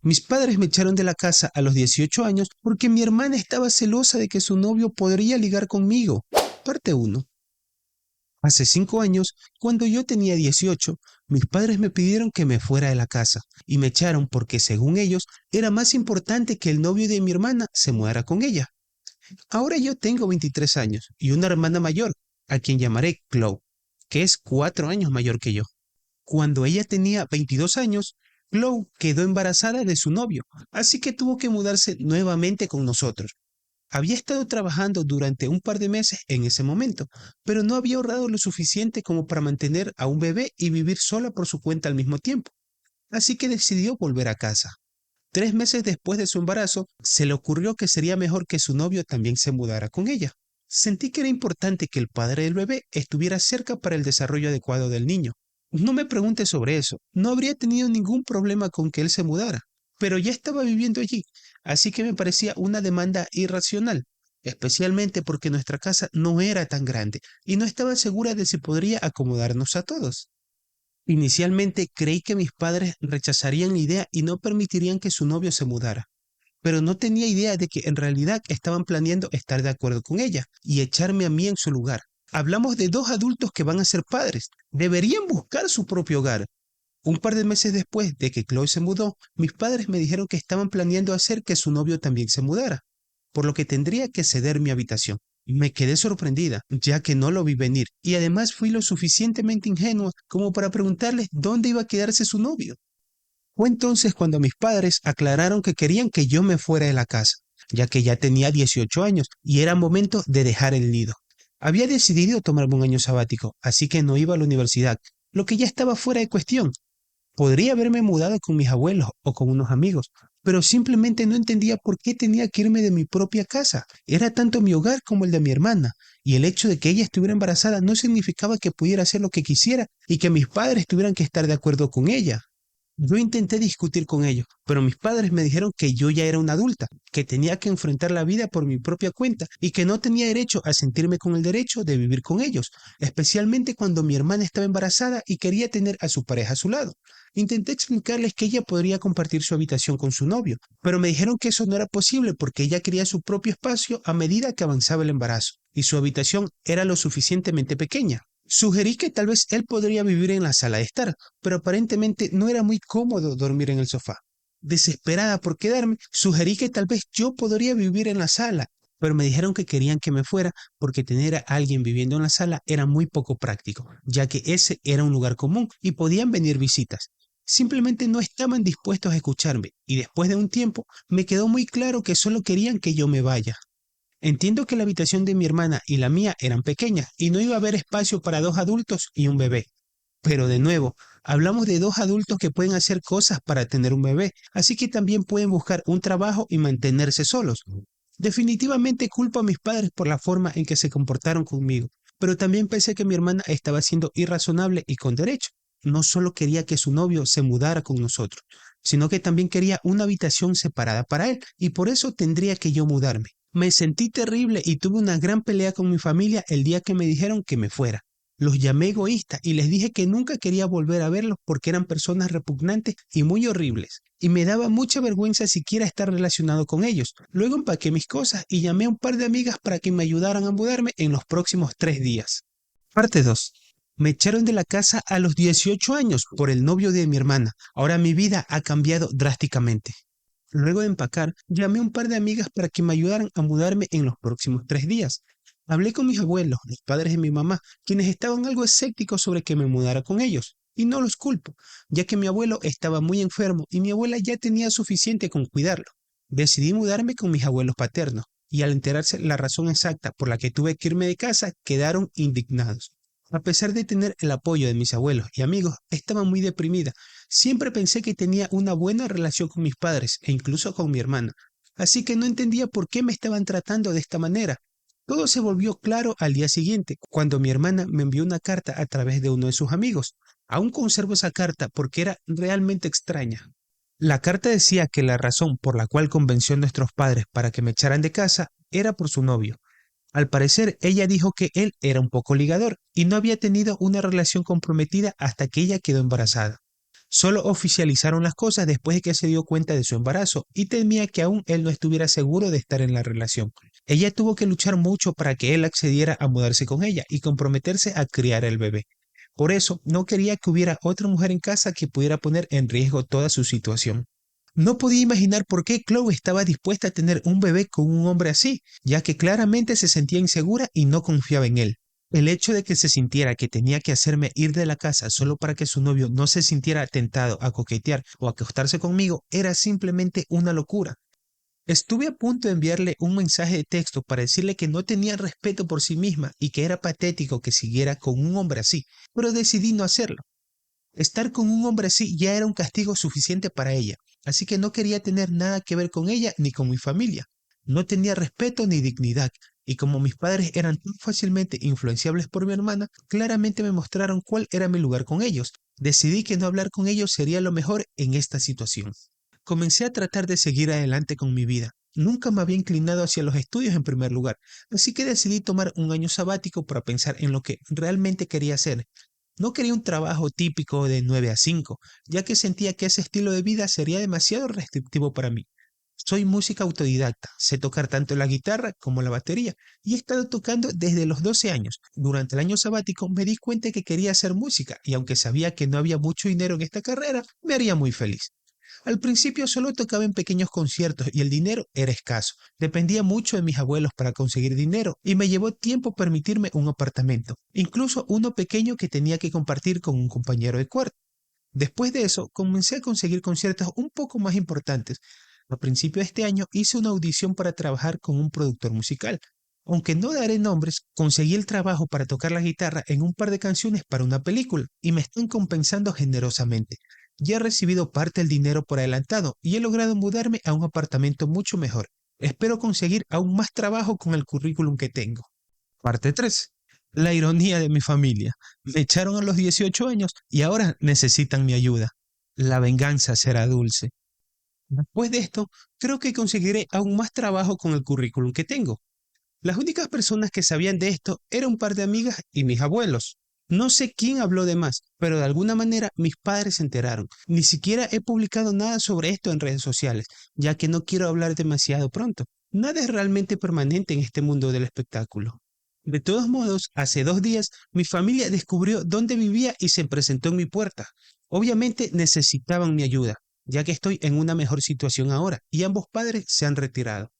Mis padres me echaron de la casa a los 18 años porque mi hermana estaba celosa de que su novio podría ligar conmigo. Parte 1. Hace 5 años, cuando yo tenía 18, mis padres me pidieron que me fuera de la casa y me echaron porque, según ellos, era más importante que el novio de mi hermana se mudara con ella. Ahora yo tengo 23 años y una hermana mayor, a quien llamaré Chloe, que es 4 años mayor que yo. Cuando ella tenía 22 años, Chloe quedó embarazada de su novio, así que tuvo que mudarse nuevamente con nosotros. Había estado trabajando durante un par de meses en ese momento, pero no había ahorrado lo suficiente como para mantener a un bebé y vivir sola por su cuenta al mismo tiempo. Así que decidió volver a casa. 3 meses después de su embarazo, se le ocurrió que sería mejor que su novio también se mudara con ella. Sentí que era importante que el padre del bebé estuviera cerca para el desarrollo adecuado del niño. No me preguntes sobre eso, no habría tenido ningún problema con que él se mudara, pero ya estaba viviendo allí, así que me parecía una demanda irracional, especialmente porque nuestra casa no era tan grande y no estaba segura de si podría acomodarnos a todos. Inicialmente creí que mis padres rechazarían la idea y no permitirían que su novio se mudara, pero no tenía idea de que en realidad estaban planeando estar de acuerdo con ella y echarme a mí en su lugar. Hablamos de dos adultos que van a ser padres. Deberían buscar su propio hogar. Un par de meses después de que Chloe se mudó, mis padres me dijeron que estaban planeando hacer que su novio también se mudara, por lo que tendría que ceder mi habitación. Me quedé sorprendida, ya que no lo vi venir, y además fui lo suficientemente ingenua como para preguntarles dónde iba a quedarse su novio. Fue entonces cuando mis padres aclararon que querían que yo me fuera de la casa, ya que ya tenía 18 años y era momento de dejar el nido. Había decidido tomarme un año sabático, así que no iba a la universidad, lo que ya estaba fuera de cuestión. Podría haberme mudado con mis abuelos o con unos amigos, pero simplemente no entendía por qué tenía que irme de mi propia casa. Era tanto mi hogar como el de mi hermana, y el hecho de que ella estuviera embarazada no significaba que pudiera hacer lo que quisiera y que mis padres tuvieran que estar de acuerdo con ella. Yo intenté discutir con ellos, pero mis padres me dijeron que yo ya era una adulta, que tenía que enfrentar la vida por mi propia cuenta y que no tenía derecho a sentirme con el derecho de vivir con ellos, especialmente cuando mi hermana estaba embarazada y quería tener a su pareja a su lado. Intenté explicarles que ella podría compartir su habitación con su novio, pero me dijeron que eso no era posible porque ella quería su propio espacio a medida que avanzaba el embarazo, y su habitación era lo suficientemente pequeña. Sugerí que tal vez él podría vivir en la sala de estar, pero aparentemente no era muy cómodo dormir en el sofá. Desesperada por quedarme, sugerí que tal vez yo podría vivir en la sala, pero me dijeron que querían que me fuera porque tener a alguien viviendo en la sala era muy poco práctico, ya que ese era un lugar común y podían venir visitas. Simplemente no estaban dispuestos a escucharme y después de un tiempo me quedó muy claro que solo querían que yo me vaya. Entiendo que la habitación de mi hermana y la mía eran pequeñas y no iba a haber espacio para dos adultos y un bebé. Pero de nuevo, hablamos de dos adultos que pueden hacer cosas para tener un bebé, así que también pueden buscar un trabajo y mantenerse solos. Definitivamente culpo a mis padres por la forma en que se comportaron conmigo, pero también pensé que mi hermana estaba siendo irrazonable y con derecho. No solo quería que su novio se mudara con nosotros, sino que también quería una habitación separada para él, y por eso tendría que yo mudarme. Me sentí terrible y tuve una gran pelea con mi familia el día que me dijeron que me fuera. Los llamé egoístas y les dije que nunca quería volver a verlos porque eran personas repugnantes y muy horribles, y me daba mucha vergüenza siquiera estar relacionado con ellos. Luego empaqué mis cosas y llamé a un par de amigas para que me ayudaran a mudarme en los próximos 3 días. Parte 2. Me echaron de la casa a los 18 años por el novio de mi hermana. Ahora mi vida ha cambiado drásticamente. Luego de empacar, llamé a un par de amigas para que me ayudaran a mudarme en los próximos 3 días. Hablé con mis abuelos, los padres de mi mamá, quienes estaban algo escépticos sobre que me mudara con ellos. Y no los culpo, ya que mi abuelo estaba muy enfermo y mi abuela ya tenía suficiente con cuidarlo. Decidí mudarme con mis abuelos paternos, y al enterarse la razón exacta por la que tuve que irme de casa, quedaron indignados. A pesar de tener el apoyo de mis abuelos y amigos, estaba muy deprimida. Siempre pensé que tenía una buena relación con mis padres e incluso con mi hermana, así que no entendía por qué me estaban tratando de esta manera. Todo se volvió claro al día siguiente, cuando mi hermana me envió una carta a través de uno de sus amigos. Aún conservo esa carta porque era realmente extraña. La carta decía que la razón por la cual convenció a nuestros padres para que me echaran de casa era por su novio. Al parecer, ella dijo que él era un poco ligador y no había tenido una relación comprometida hasta que ella quedó embarazada. Solo oficializaron las cosas después de que se dio cuenta de su embarazo y temía que aún él no estuviera seguro de estar en la relación. Ella tuvo que luchar mucho para que él accediera a mudarse con ella y comprometerse a criar el bebé. Por eso, no quería que hubiera otra mujer en casa que pudiera poner en riesgo toda su situación. No podía imaginar por qué Chloe estaba dispuesta a tener un bebé con un hombre así, ya que claramente se sentía insegura y no confiaba en él. El hecho de que se sintiera que tenía que hacerme ir de la casa solo para que su novio no se sintiera tentado a coquetear o a acostarse conmigo era simplemente una locura. Estuve a punto de enviarle un mensaje de texto para decirle que no tenía respeto por sí misma y que era patético que siguiera con un hombre así, pero decidí no hacerlo. Estar con un hombre así ya era un castigo suficiente para ella, así que no quería tener nada que ver con ella ni con mi familia. No tenía respeto ni dignidad, y como mis padres eran tan fácilmente influenciables por mi hermana, claramente me mostraron cuál era mi lugar con ellos. Decidí que no hablar con ellos sería lo mejor en esta situación. Comencé a tratar de seguir adelante con mi vida. Nunca me había inclinado hacia los estudios en primer lugar, así que decidí tomar un año sabático para pensar en lo que realmente quería hacer. No quería un trabajo típico de 9 a 5, ya que sentía que ese estilo de vida sería demasiado restrictivo para mí. Soy música autodidacta, sé tocar tanto la guitarra como la batería y he estado tocando desde los 12 años. Durante el año sabático me di cuenta que quería hacer música y aunque sabía que no había mucho dinero en esta carrera, me haría muy feliz. Al principio solo tocaba en pequeños conciertos y el dinero era escaso. Dependía mucho de mis abuelos para conseguir dinero y me llevó tiempo permitirme un apartamento, incluso uno pequeño que tenía que compartir con un compañero de cuarto. Después de eso, comencé a conseguir conciertos un poco más importantes. A principio de este año hice una audición para trabajar con un productor musical. Aunque no daré nombres, conseguí el trabajo para tocar la guitarra en un par de canciones para una película y me están compensando generosamente. Ya he recibido parte del dinero por adelantado y he logrado mudarme a un apartamento mucho mejor. Espero conseguir aún más trabajo con el currículum que tengo. Parte 3. La ironía de mi familia. Me echaron a los 18 años y ahora necesitan mi ayuda. La venganza será dulce. Después de esto, creo que conseguiré aún más trabajo con el currículum que tengo. Las únicas personas que sabían de esto eran un par de amigas y mis abuelos. No sé quién habló de más, pero de alguna manera mis padres se enteraron. Ni siquiera he publicado nada sobre esto en redes sociales, ya que no quiero hablar demasiado pronto. Nada es realmente permanente en este mundo del espectáculo. De todos modos, hace 2 días mi familia descubrió dónde vivía y se presentó en mi puerta. Obviamente necesitaban mi ayuda, ya que estoy en una mejor situación ahora y ambos padres se han retirado.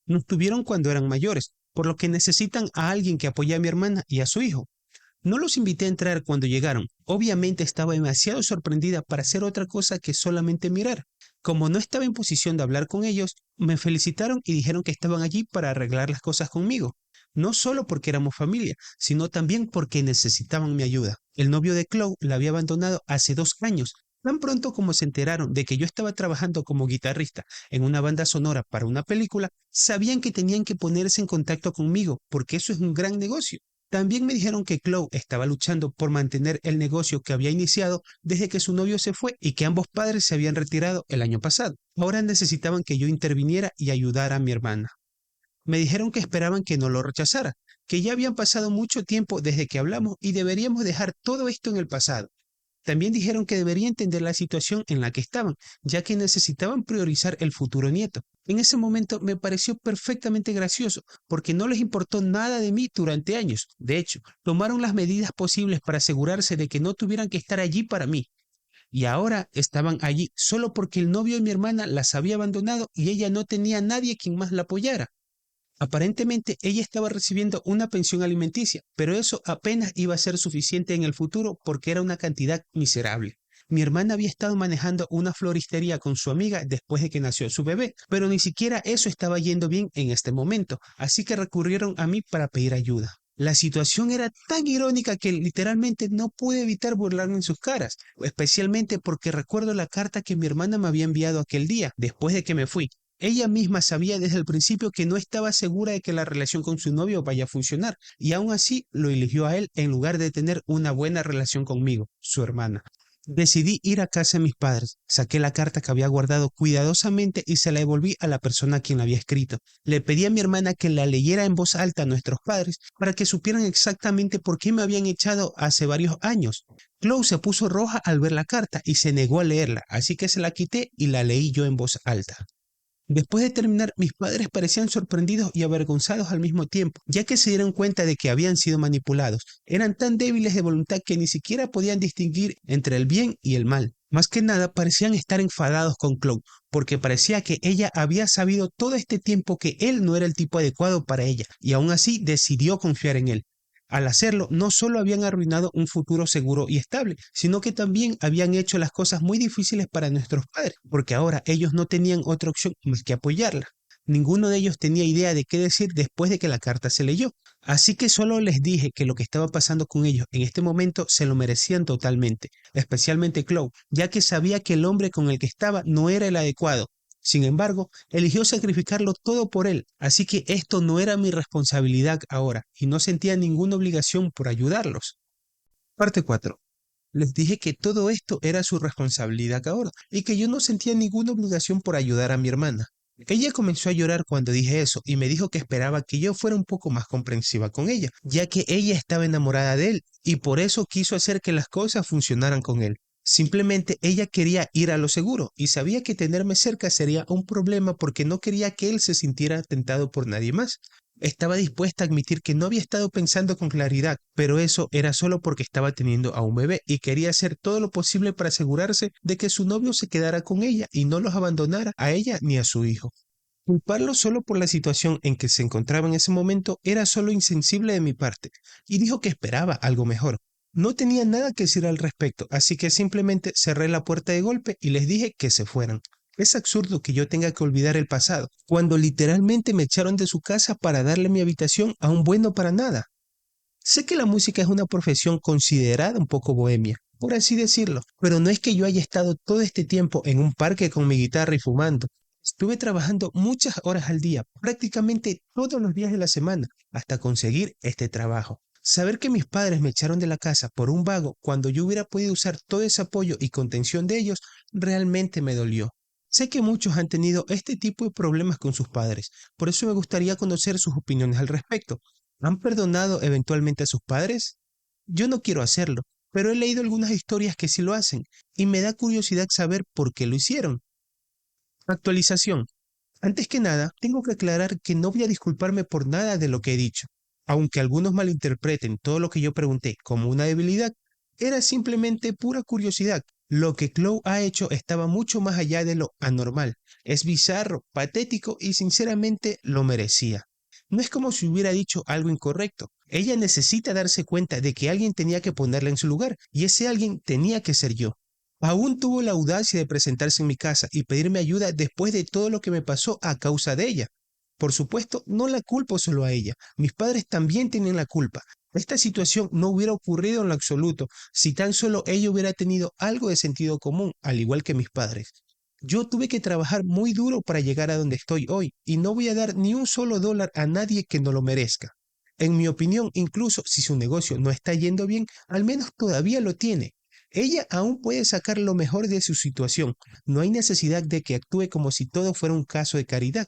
Nos tuvieron cuando eran mayores, por lo que necesitan a alguien que apoye a mi hermana y a su hijo. No los invité a entrar cuando llegaron. Obviamente estaba demasiado sorprendida para hacer otra cosa que solamente mirar. Como no estaba en posición de hablar con ellos, me felicitaron y dijeron que estaban allí para arreglar las cosas conmigo. No solo porque éramos familia, sino también porque necesitaban mi ayuda. El novio de Chloe la había abandonado hace 2 años. Tan pronto como se enteraron de que yo estaba trabajando como guitarrista en una banda sonora para una película, sabían que tenían que ponerse en contacto conmigo, porque eso es un gran negocio. También me dijeron que Chloe estaba luchando por mantener el negocio que había iniciado desde que su novio se fue y que ambos padres se habían retirado el año pasado. Ahora necesitaban que yo interviniera y ayudara a mi hermana. Me dijeron que esperaban que no lo rechazara, que ya habían pasado mucho tiempo desde que hablamos y deberíamos dejar todo esto en el pasado. También dijeron que debería entender la situación en la que estaban, ya que necesitaban priorizar el futuro nieto. En ese momento me pareció perfectamente gracioso, porque no les importó nada de mí durante años. De hecho, tomaron las medidas posibles para asegurarse de que no tuvieran que estar allí para mí. Y ahora estaban allí solo porque el novio de mi hermana las había abandonado y ella no tenía a nadie quien más la apoyara. Aparentemente ella estaba recibiendo una pensión alimenticia, pero eso apenas iba a ser suficiente en el futuro porque era una cantidad miserable. Mi hermana había estado manejando una floristería con su amiga después de que nació su bebé, pero ni siquiera eso estaba yendo bien en este momento, así que recurrieron a mí para pedir ayuda. La situación era tan irónica que literalmente no pude evitar burlarme en sus caras, especialmente porque recuerdo la carta que mi hermana me había enviado aquel día, después de que me fui. Ella misma sabía desde el principio que no estaba segura de que la relación con su novio vaya a funcionar, y aún así lo eligió a él en lugar de tener una buena relación conmigo, su hermana. Decidí ir a casa de mis padres, saqué la carta que había guardado cuidadosamente y se la devolví a la persona a quien la había escrito. Le pedí a mi hermana que la leyera en voz alta a nuestros padres para que supieran exactamente por qué me habían echado hace varios años. Chloe se puso roja al ver la carta y se negó a leerla, así que se la quité y la leí yo en voz alta. Después de terminar, mis padres parecían sorprendidos y avergonzados al mismo tiempo, ya que se dieron cuenta de que habían sido manipulados. Eran tan débiles de voluntad que ni siquiera podían distinguir entre el bien y el mal. Más que nada, parecían estar enfadados con Chloe, porque parecía que ella había sabido todo este tiempo que él no era el tipo adecuado para ella, y aún así decidió confiar en él. Al hacerlo, no solo habían arruinado un futuro seguro y estable, sino que también habían hecho las cosas muy difíciles para nuestros padres, porque ahora ellos no tenían otra opción más que apoyarla. Ninguno de ellos tenía idea de qué decir después de que la carta se leyó, así que solo les dije que lo que estaba pasando con ellos en este momento se lo merecían totalmente, especialmente Chloe, ya que sabía que el hombre con el que estaba no era el adecuado. Sin embargo, eligió sacrificarlo todo por él, así que esto no era mi responsabilidad ahora, y no sentía ninguna obligación por ayudarlos. Parte 4. Les dije que todo esto era su responsabilidad ahora, y que yo no sentía ninguna obligación por ayudar a mi hermana. Ella comenzó a llorar cuando dije eso y me dijo que esperaba que yo fuera un poco más comprensiva con ella, ya que ella estaba enamorada de él y por eso quiso hacer que las cosas funcionaran con él. Simplemente ella quería ir a lo seguro y sabía que tenerme cerca sería un problema porque no quería que él se sintiera tentado por nadie más. Estaba dispuesta a admitir que no había estado pensando con claridad, pero eso era solo porque estaba teniendo a un bebé y quería hacer todo lo posible para asegurarse de que su novio se quedara con ella y no los abandonara a ella ni a su hijo. Culparlo solo por la situación en que se encontraba en ese momento era solo insensible de mi parte, y dijo que esperaba algo mejor. No tenía nada que decir al respecto, así que simplemente cerré la puerta de golpe y les dije que se fueran. Es absurdo que yo tenga que olvidar el pasado, cuando literalmente me echaron de su casa para darle mi habitación a un bueno para nada. Sé que la música es una profesión considerada un poco bohemia, por así decirlo, pero no es que yo haya estado todo este tiempo en un parque con mi guitarra y fumando. Estuve trabajando muchas horas al día, prácticamente todos los días de la semana, hasta conseguir este trabajo. Saber que mis padres me echaron de la casa por un vago cuando yo hubiera podido usar todo ese apoyo y contención de ellos, realmente me dolió. Sé que muchos han tenido este tipo de problemas con sus padres, por eso me gustaría conocer sus opiniones al respecto. ¿Han perdonado eventualmente a sus padres? Yo no quiero hacerlo, pero he leído algunas historias que sí lo hacen, y me da curiosidad saber por qué lo hicieron. Actualización. Antes que nada, tengo que aclarar que no voy a disculparme por nada de lo que he dicho. Aunque algunos malinterpreten todo lo que yo pregunté como una debilidad, era simplemente pura curiosidad. Lo que Chloe ha hecho estaba mucho más allá de lo anormal. Es bizarro, patético y sinceramente lo merecía. No es como si hubiera dicho algo incorrecto. Ella necesita darse cuenta de que alguien tenía que ponerla en su lugar y ese alguien tenía que ser yo. Aún tuvo la audacia de presentarse en mi casa y pedirme ayuda después de todo lo que me pasó a causa de ella. Por supuesto, no la culpo solo a ella. Mis padres también tienen la culpa. Esta situación no hubiera ocurrido en lo absoluto si tan solo ella hubiera tenido algo de sentido común, al igual que mis padres. Yo tuve que trabajar muy duro para llegar a donde estoy hoy y no voy a dar ni un solo dólar a nadie que no lo merezca. En mi opinión, incluso si su negocio no está yendo bien, al menos todavía lo tiene. Ella aún puede sacar lo mejor de su situación. No hay necesidad de que actúe como si todo fuera un caso de caridad.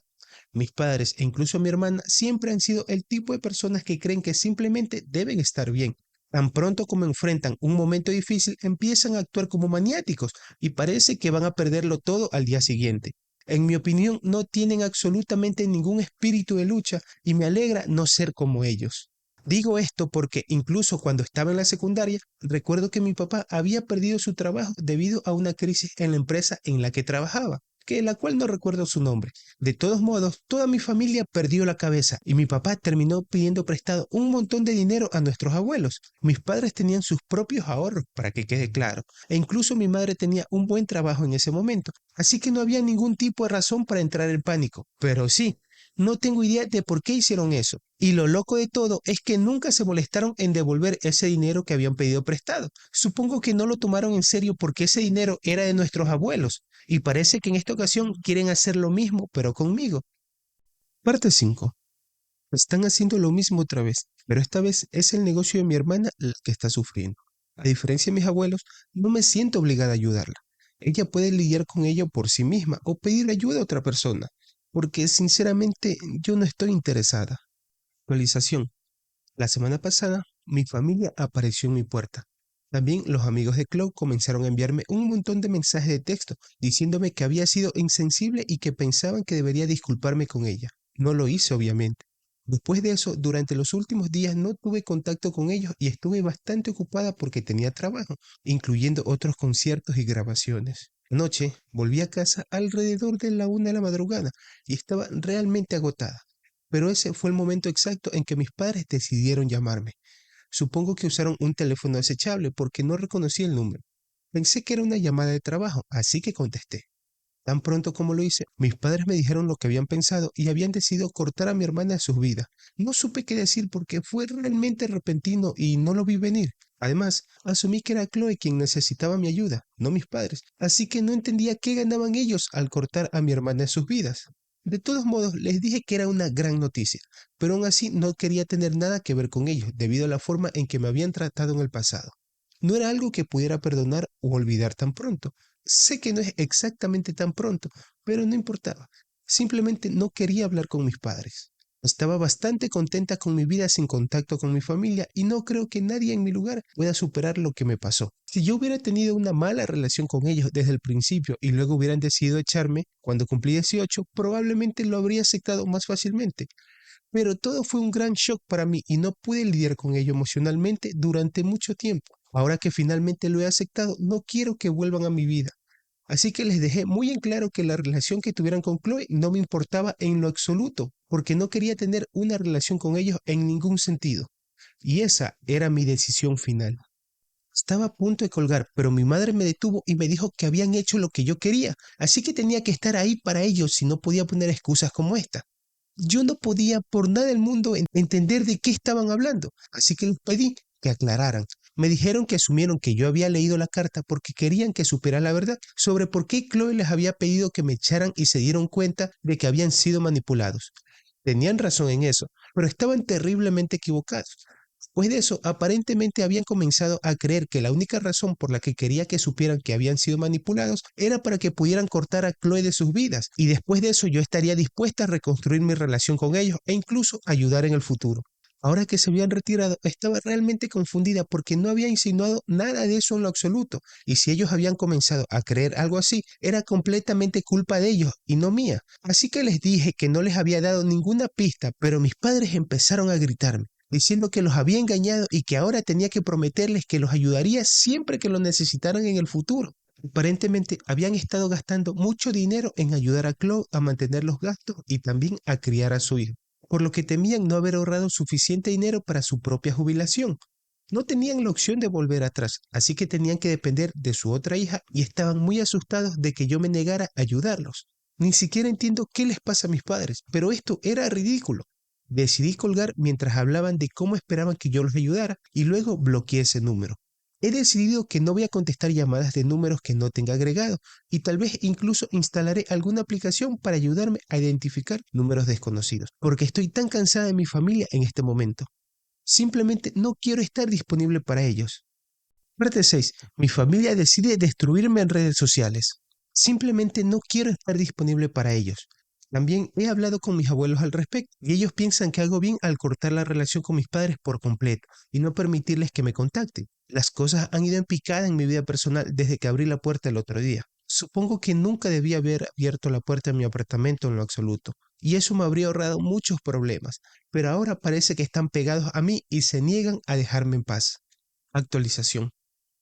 Mis padres e incluso mi hermana siempre han sido el tipo de personas que creen que simplemente deben estar bien. Tan pronto como enfrentan un momento difícil, empiezan a actuar como maniáticos y parece que van a perderlo todo al día siguiente. En mi opinión, no tienen absolutamente ningún espíritu de lucha y me alegra no ser como ellos. Digo esto porque incluso cuando estaba en la secundaria, recuerdo que mi papá había perdido su trabajo debido a una crisis en la empresa en la que trabajaba, que la cual no recuerdo su nombre. De todos modos, toda mi familia perdió la cabeza y mi papá terminó pidiendo prestado un montón de dinero a nuestros abuelos. Mis padres tenían sus propios ahorros, para que quede claro, e incluso mi madre tenía un buen trabajo en ese momento, así que no había ningún tipo de razón para entrar en pánico. Pero sí, no tengo idea de por qué hicieron eso. Y lo loco de todo es que nunca se molestaron en devolver ese dinero que habían pedido prestado. Supongo que no lo tomaron en serio porque ese dinero era de nuestros abuelos. Y parece que en esta ocasión quieren hacer lo mismo, pero conmigo. Parte 5. Están haciendo lo mismo otra vez, pero esta vez es el negocio de mi hermana el que está sufriendo. A diferencia de mis abuelos, no me siento obligada a ayudarla. Ella puede lidiar con ello por sí misma o pedir ayuda a otra persona, porque sinceramente yo no estoy interesada. Actualización. La semana pasada, mi familia apareció en mi puerta. También los amigos de Chloe comenzaron a enviarme un montón de mensajes de texto diciéndome que había sido insensible y que pensaban que debería disculparme con ella. No lo hice, obviamente. Después de eso, durante los últimos días no tuve contacto con ellos y estuve bastante ocupada porque tenía trabajo, incluyendo otros conciertos y grabaciones. Anoche volví a casa alrededor de la 1 de la madrugada y estaba realmente agotada. Pero ese fue el momento exacto en que mis padres decidieron llamarme. Supongo que usaron un teléfono desechable porque no reconocí el número. Pensé que era una llamada de trabajo, así que contesté. Tan pronto como lo hice, mis padres me dijeron lo que habían pensado y habían decidido cortar a mi hermana de sus vidas. No supe qué decir porque fue realmente repentino y no lo vi venir. Además, asumí que era Chloe quien necesitaba mi ayuda, no mis padres, así que no entendía qué ganaban ellos al cortar a mi hermana de sus vidas. De todos modos, les dije que era una gran noticia, pero aún así no quería tener nada que ver con ellos debido a la forma en que me habían tratado en el pasado. No era algo que pudiera perdonar o olvidar tan pronto. Sé que no es exactamente tan pronto, pero no importaba. Simplemente no quería hablar con mis padres. Estaba bastante contenta con mi vida sin contacto con mi familia y no creo que nadie en mi lugar pueda superar lo que me pasó. Si yo hubiera tenido una mala relación con ellos desde el principio y luego hubieran decidido echarme cuando cumplí 18, probablemente lo habría aceptado más fácilmente. Pero todo fue un gran shock para mí y no pude lidiar con ello emocionalmente durante mucho tiempo. Ahora que finalmente lo he aceptado, no quiero que vuelvan a mi vida. Así que les dejé muy en claro que la relación que tuvieran con Chloe no me importaba en lo absoluto, porque no quería tener una relación con ellos en ningún sentido. Y esa era mi decisión final. Estaba a punto de colgar, pero mi madre me detuvo y me dijo que habían hecho lo que yo quería, así que tenía que estar ahí para ellos y no podía poner excusas como esta. Yo no podía por nada del mundo entender de qué estaban hablando, así que les pedí que aclararan. Me dijeron que asumieron que yo había leído la carta porque querían que supiera la verdad sobre por qué Chloe les había pedido que me echaran y se dieron cuenta de que habían sido manipulados. Tenían razón en eso, pero estaban terriblemente equivocados. Después de eso, aparentemente habían comenzado a creer que la única razón por la que quería que supieran que habían sido manipulados era para que pudieran cortar a Chloe de sus vidas, y después de eso yo estaría dispuesta a reconstruir mi relación con ellos e incluso ayudar en el futuro. Ahora que se habían retirado, estaba realmente confundida porque no había insinuado nada de eso en lo absoluto, y si ellos habían comenzado a creer algo así, era completamente culpa de ellos y no mía. Así que les dije que no les había dado ninguna pista, pero mis padres empezaron a gritarme diciendo que los había engañado y que ahora tenía que prometerles que los ayudaría siempre que lo necesitaran en el futuro. Aparentemente habían estado gastando mucho dinero en ayudar a Chloe a mantener los gastos y también a criar a su hijo, por lo que temían no haber ahorrado suficiente dinero para su propia jubilación. No tenían la opción de volver atrás, así que tenían que depender de su otra hija y estaban muy asustados de que yo me negara a ayudarlos. Ni siquiera entiendo qué les pasa a mis padres, pero esto era ridículo. Decidí colgar mientras hablaban de cómo esperaban que yo los ayudara y luego bloqueé ese número. He decidido que no voy a contestar llamadas de números que no tenga agregado y tal vez incluso instalaré alguna aplicación para ayudarme a identificar números desconocidos, porque estoy tan cansada de mi familia en este momento. Simplemente no quiero estar disponible para ellos. Parte 6. Mi familia decide destruirme en redes sociales. Simplemente no quiero estar disponible para ellos. También he hablado con mis abuelos al respecto y ellos piensan que hago bien al cortar la relación con mis padres por completo y no permitirles que me contacten. Las cosas han ido en picada en mi vida personal desde que abrí la puerta el otro día. Supongo que nunca debí haber abierto la puerta de mi apartamento en lo absoluto, y eso me habría ahorrado muchos problemas, pero ahora parece que están pegados a mí y se niegan a dejarme en paz. Actualización.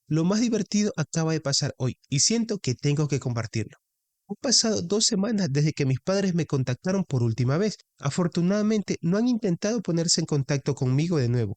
Lo más divertido acaba de pasar hoy y siento que tengo que compartirlo. Han pasado 2 semanas desde que mis padres me contactaron por última vez. Afortunadamente no han intentado ponerse en contacto conmigo de nuevo.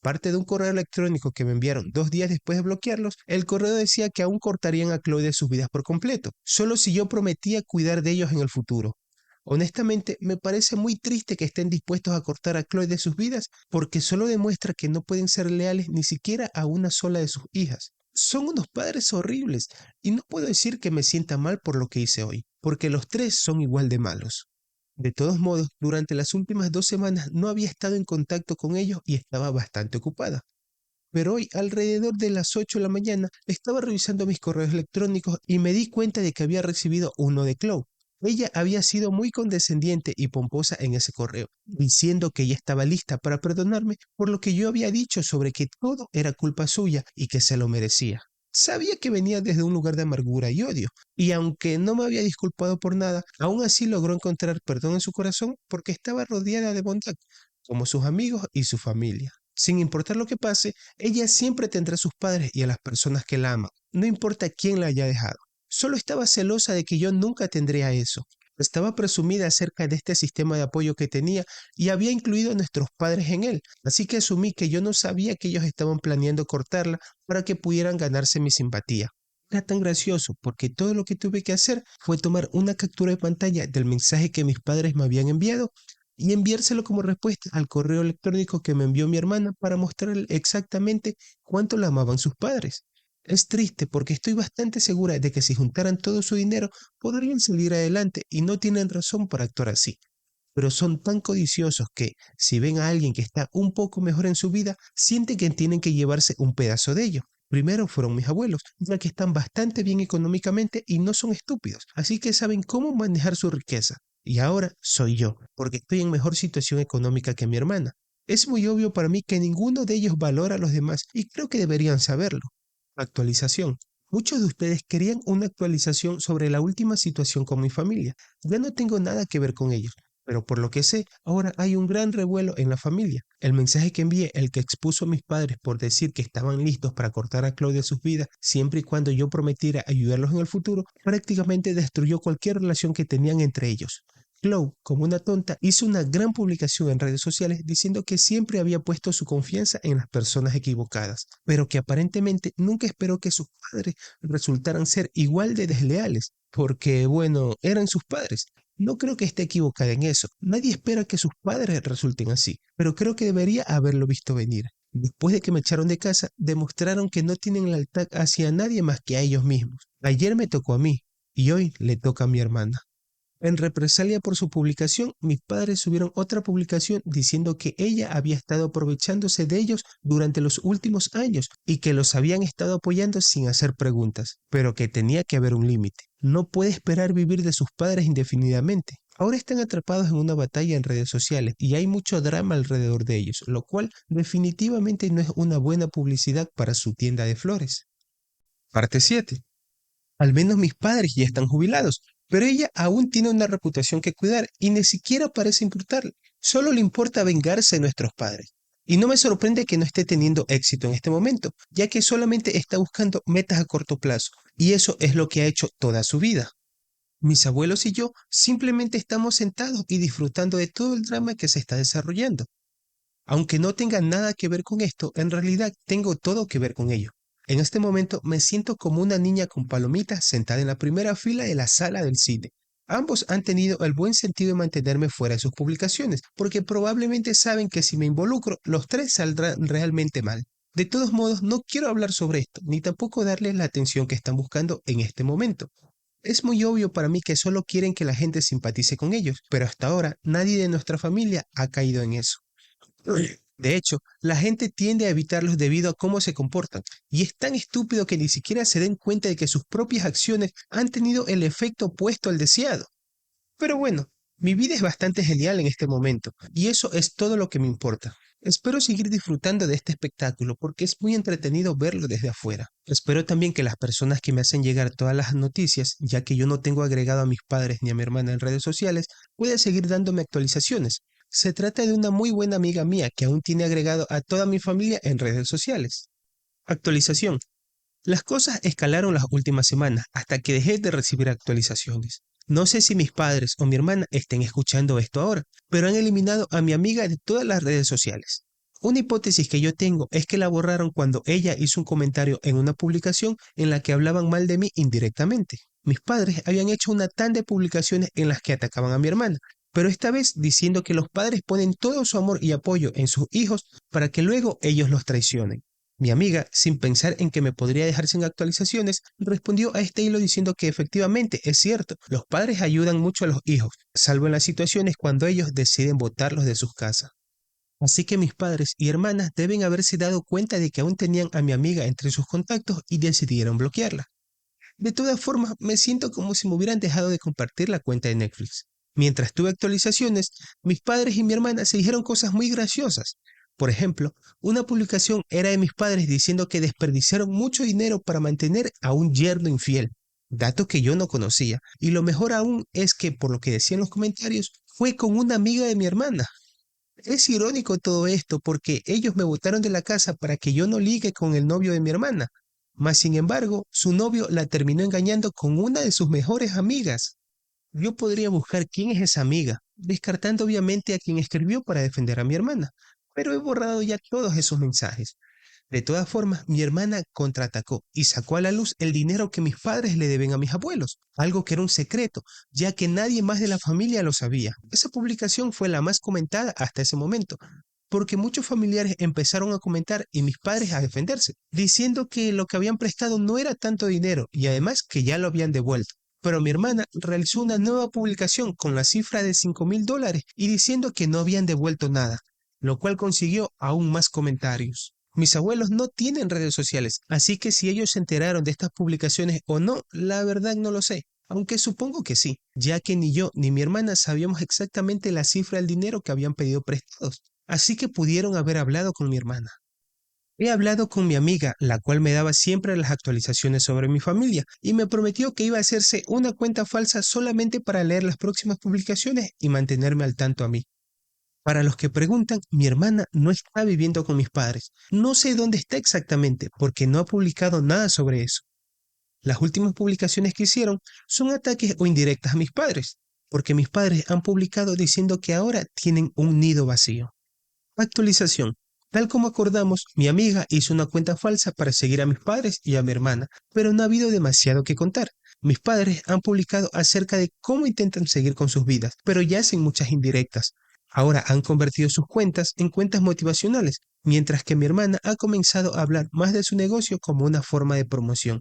Parte de un correo electrónico que me enviaron 2 días después de bloquearlos, el correo decía que aún cortarían a Chloe de sus vidas por completo, solo si yo prometía cuidar de ellos en el futuro. Honestamente, me parece muy triste que estén dispuestos a cortar a Chloe de sus vidas porque solo demuestra que no pueden ser leales ni siquiera a una sola de sus hijas. Son unos padres horribles y no puedo decir que me sienta mal por lo que hice hoy, porque los tres son igual de malos. De todos modos, durante las últimas 2 semanas no había estado en contacto con ellos y estaba bastante ocupada. pero hoy, alrededor de las 8 de la mañana, estaba revisando mis correos electrónicos y me di cuenta de que había recibido uno de Chloe. Ella había sido muy condescendiente y pomposa en ese correo, diciendo que ella estaba lista para perdonarme por lo que yo había dicho sobre que todo era culpa suya y que se lo merecía. Sabía que venía desde un lugar de amargura y odio, y aunque no me había disculpado por nada, aún así logró encontrar perdón en su corazón porque estaba rodeada de bondad, como sus amigos y su familia. Sin importar lo que pase, ella siempre tendrá a sus padres y a las personas que la aman, no importa quién la haya dejado. Solo estaba celosa de que yo nunca tendría eso. Estaba presumida acerca de este sistema de apoyo que tenía y había incluido a nuestros padres en él, así que asumí que yo no sabía que ellos estaban planeando cortarla para que pudieran ganarse mi simpatía. Era tan gracioso porque todo lo que tuve que hacer fue tomar una captura de pantalla del mensaje que mis padres me habían enviado y enviárselo como respuesta al correo electrónico que me envió mi hermana para mostrarle exactamente cuánto la amaban sus padres. Es triste porque estoy bastante segura de que si juntaran todo su dinero podrían salir adelante y no tienen razón para actuar así. Pero son tan codiciosos que, si ven a alguien que está un poco mejor en su vida, sienten que tienen que llevarse un pedazo de ello. Primero fueron mis abuelos, ya que están bastante bien económicamente y no son estúpidos, así que saben cómo manejar su riqueza. Y ahora soy yo, porque estoy en mejor situación económica que mi hermana. Es muy obvio para mí que ninguno de ellos valora a los demás y creo que deberían saberlo. Actualización. Muchos de ustedes querían una actualización sobre la última situación con mi familia. Ya no tengo nada que ver con ellos, pero por lo que sé, ahora hay un gran revuelo en la familia. El mensaje que envié, el que expuso a mis padres por decir que estaban listos para cortar a Claudia de sus vidas siempre y cuando yo prometiera ayudarlos en el futuro, prácticamente destruyó cualquier relación que tenían entre ellos. Chloe, como una tonta, hizo una gran publicación en redes sociales diciendo que siempre había puesto su confianza en las personas equivocadas, pero que aparentemente nunca esperó que sus padres resultaran ser igual de desleales, porque, bueno, eran sus padres. No creo que esté equivocada en eso. Nadie espera que sus padres resulten así, pero creo que debería haberlo visto venir. Después de que me echaron de casa, demostraron que no tienen lealtad hacia nadie más que a ellos mismos. Ayer me tocó a mí, y hoy le toca a mi hermana. En represalia por su publicación, mis padres subieron otra publicación diciendo que ella había estado aprovechándose de ellos durante los últimos años y que los habían estado apoyando sin hacer preguntas, pero que tenía que haber un límite. No puede esperar vivir de sus padres indefinidamente. Ahora están atrapados en una batalla en redes sociales y hay mucho drama alrededor de ellos, lo cual definitivamente no es una buena publicidad para su tienda de flores. Parte 7. Al menos mis padres ya están jubilados, pero ella aún tiene una reputación que cuidar y ni siquiera parece importarle. Solo le importa vengarse de nuestros padres. Y no me sorprende que no esté teniendo éxito en este momento, ya que solamente está buscando metas a corto plazo, y eso es lo que ha hecho toda su vida. Mis abuelos y yo simplemente estamos sentados y disfrutando de todo el drama que se está desarrollando. Aunque no tenga nada que ver con esto, en realidad tengo todo que ver con ello. En este momento me siento como una niña con palomitas sentada en la primera fila de la sala del cine. Ambos han tenido el buen sentido de mantenerme fuera de sus publicaciones, porque probablemente saben que si me involucro, los tres saldrán realmente mal. De todos modos, no quiero hablar sobre esto, ni tampoco darles la atención que están buscando en este momento. Es muy obvio para mí que solo quieren que la gente simpatice con ellos, pero hasta ahora nadie de nuestra familia ha caído en eso. De hecho, la gente tiende a evitarlos debido a cómo se comportan, y es tan estúpido que ni siquiera se den cuenta de que sus propias acciones han tenido el efecto opuesto al deseado. Pero bueno, mi vida es bastante genial en este momento, y eso es todo lo que me importa. Espero seguir disfrutando de este espectáculo porque es muy entretenido verlo desde afuera. Espero también que las personas que me hacen llegar todas las noticias, ya que yo no tengo agregado a mis padres ni a mi hermana en redes sociales, puedan seguir dándome actualizaciones. Se trata de una muy buena amiga mía que aún tiene agregado a toda mi familia en redes sociales. Actualización. Las cosas escalaron las últimas semanas hasta que dejé de recibir actualizaciones. No sé si mis padres o mi hermana estén escuchando esto ahora, pero han eliminado a mi amiga de todas las redes sociales. Una hipótesis que yo tengo es que la borraron cuando ella hizo un comentario en una publicación en la que hablaban mal de mí indirectamente. Mis padres habían hecho una tanda de publicaciones en las que atacaban a mi hermana, pero esta vez diciendo que los padres ponen todo su amor y apoyo en sus hijos para que luego ellos los traicionen. Mi amiga, sin pensar en que me podría dejar sin actualizaciones, respondió a este hilo diciendo que efectivamente es cierto, los padres ayudan mucho a los hijos, salvo en las situaciones cuando ellos deciden botarlos de sus casas. Así que mis padres y hermanas deben haberse dado cuenta de que aún tenían a mi amiga entre sus contactos y decidieron bloquearla. De todas formas, me siento como si me hubieran dejado de compartir la cuenta de Netflix. Mientras tuve actualizaciones, mis padres y mi hermana se dijeron cosas muy graciosas. Por ejemplo, una publicación era de mis padres diciendo que desperdiciaron mucho dinero para mantener a un yerno infiel, dato que yo no conocía, y lo mejor aún es que, por lo que decían los comentarios, fue con una amiga de mi hermana. Es irónico todo esto porque ellos me botaron de la casa para que yo no ligue con el novio de mi hermana, mas sin embargo, su novio la terminó engañando con una de sus mejores amigas. Yo podría buscar quién es esa amiga, descartando obviamente a quien escribió para defender a mi hermana, pero he borrado ya todos esos mensajes. De todas formas, mi hermana contraatacó y sacó a la luz el dinero que mis padres le deben a mis abuelos, algo que era un secreto, ya que nadie más de la familia lo sabía. Esa publicación fue la más comentada hasta ese momento, porque muchos familiares empezaron a comentar y mis padres a defenderse, diciendo que lo que habían prestado no era tanto dinero y además que ya lo habían devuelto. Pero mi hermana realizó una nueva publicación con la cifra de $5,000 y diciendo que no habían devuelto nada, lo cual consiguió aún más comentarios. Mis abuelos no tienen redes sociales, así que si ellos se enteraron de estas publicaciones o no, la verdad no lo sé. Aunque supongo que sí, ya que ni yo ni mi hermana sabíamos exactamente la cifra del dinero que habían pedido prestados, así que pudieron haber hablado con mi hermana. He hablado con mi amiga, la cual me daba siempre las actualizaciones sobre mi familia, y me prometió que iba a hacerse una cuenta falsa solamente para leer las próximas publicaciones y mantenerme al tanto a mí. Para los que preguntan, mi hermana no está viviendo con mis padres. No sé dónde está exactamente porque no ha publicado nada sobre eso. Las últimas publicaciones que hicieron son ataques o indirectas a mis padres, porque mis padres han publicado diciendo que ahora tienen un nido vacío. Actualización. Tal como acordamos, mi amiga hizo una cuenta falsa para seguir a mis padres y a mi hermana, pero no ha habido demasiado que contar. Mis padres han publicado acerca de cómo intentan seguir con sus vidas, pero ya hacen muchas indirectas. Ahora han convertido sus cuentas en cuentas motivacionales, mientras que mi hermana ha comenzado a hablar más de su negocio como una forma de promoción.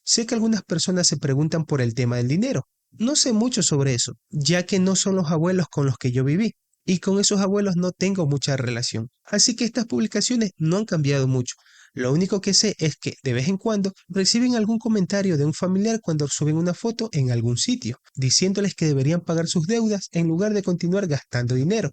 Sé que algunas personas se preguntan por el tema del dinero. No sé mucho sobre eso, ya que no son los abuelos con los que yo viví, y con esos abuelos no tengo mucha relación. Así que estas publicaciones no han cambiado mucho. Lo único que sé es que de vez en cuando reciben algún comentario de un familiar cuando suben una foto en algún sitio, diciéndoles que deberían pagar sus deudas en lugar de continuar gastando dinero.